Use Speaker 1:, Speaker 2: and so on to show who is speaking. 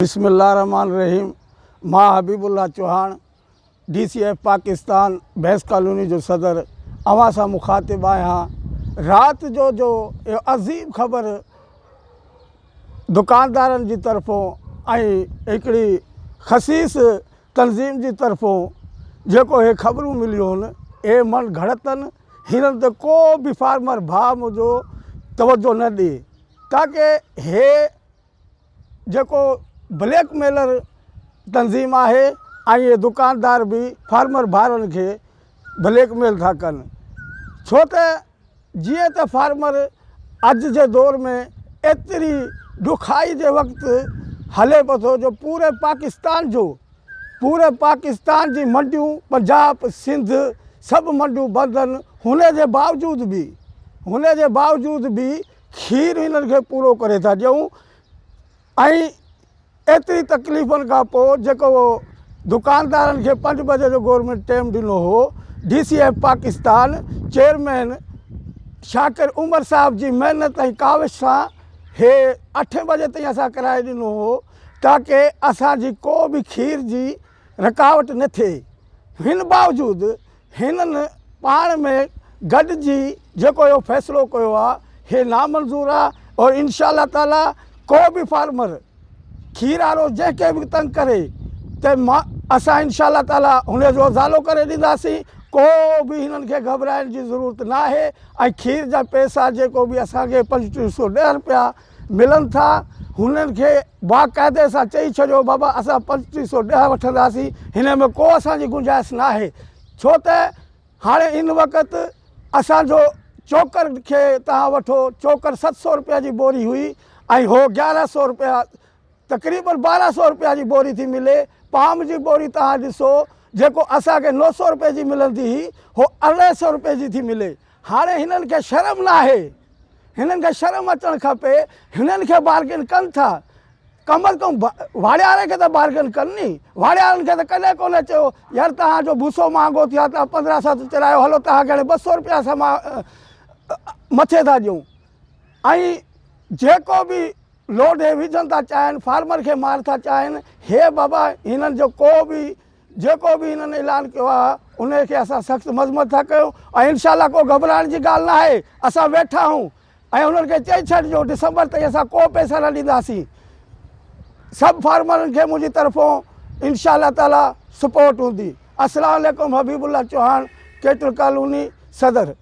Speaker 1: बिस्मिल्लाहिर्रहमानिर्रहीम। मां हबीबुल्लाह चौहान DCF पाकिस्तान भैंस कॉलोनी जो सदर अवां सां मुखातिब आहियां। रात जो अज़ीम ख़बर दुकानदारनि जी तरफ़ों ऐं हिकिड़ी ख़सीस तंज़ीम जी तरफ़ों जेको हे ख़बरूं मिलियूं आहिनि, हे मन घड़त आहिनि। हिननि ते को बि फार्मर भाउ मुंहिंजो तवजो न ॾिए, ताकी हे जेको ब्लैकमेलर तंज़ीम आहे ऐं ये दुकानदार बि फार्मर भाउरनि खे ब्लैकमेल था कनि। छो त जीअं त फार्मर अॼु जे दौर में एतिरी ॾुखाई जे वक़्तु हले पियो थो जो पूरे पाकिस्तान जी मंडियूं, पंजाब सिंध सभु मंडियूं बंदि आहिनि। हुन जे बावजूद बि खीर हिननि खे पूरो करे था ॾियूं। ऐं एतिरी तकलीफ़ुनि खां पोइ जेको दुकानदारनि खे 5 बजे जो गवर्नमेंट टाइम ॾिनो हो, DCF पाकिस्तान चेयरमैन शाकिर उमर साहब जी महिनत ऐं काविश सां हे 8 बजे ताईं असां कराए ॾिनो हो, ताकी असांजी को बि खीर जी रुकावट न थिए। हिन बावजूद हिननि पाण में गॾिजी जेको इहो फ़ैसिलो कयो आहे, हे नामंज़ूर आहे। और इंशाअल्लाह ताला को बि फार्मर खीर वारो जंहिंखे बि तंग करे त असां इंशाअल्लाह ताला हुनजो अज़ालो करे ॾींदासीं। को बि हिननि खे घबराइण जी ज़रूरत न आहे। ऐं खीर जा पैसा जेको बि असांखे 2510 रुपया मिलनि था, हुननि खे बाक़ाइदे सां चई छॾियो बाबा असां 2510 वठंदासीं, हिन में को असांजी गुंजाइश न आहे। छो त हाणे इन वक़्तु असांजो चोकर खे तव्हां वठो, चोकर 700 रुपया जी बोरी हुई ऐं हो 1100 रुपया, तक़रीबन 1200 रुपया जी बोरी थी मिले। पाम जी बोरी तव्हां ॾिसो, जेको असांखे 900 रुपए जी मिलंदी हुई, हो 250 रुपए जी थी मिले। हाणे हिननि खे शर्म न आहे, हिननि खे शर्म अचणु खपे। हिननि खे बार्गेन कनि था, कम अज़ कम वाड़ियारे खे त बार्गेन कनि नी। वाड़ियारनि खे त कॾहिं कोन्हे चयो यार तव्हांजो भूसो महांगो थियो आहे, तव्हां 1500 चढ़ायो, हलो तव्हांखे हाणे 200 रुपया सां मथे था ॾियूं। ऐं जेको बि लोड हे विझनि था चाहिनि, फार्मर खे मार था चाहिनि, हे बाबा हिननि जो जेको बि हिननि ऐलान कयो आहे उनखे असां सख़्तु मज़म्मत था कयूं। ऐं इनशाअल्लाह को घबराइण जी ॻाल्हि न आहे। असां वेठा आहियूं ऐं हुननि खे चई छॾिजो डिसंबर ताईं असां को पैसा न ॾींदासीं। सभु फार्मरनि खे मुंहिंजी तरफ़ों इंशाअल्लाह ताला सपोर्ट हूंदी। अस्सलाम वालेकुम। हबीबुल्लाह चौहान, कैटल कॉलोनी सदर।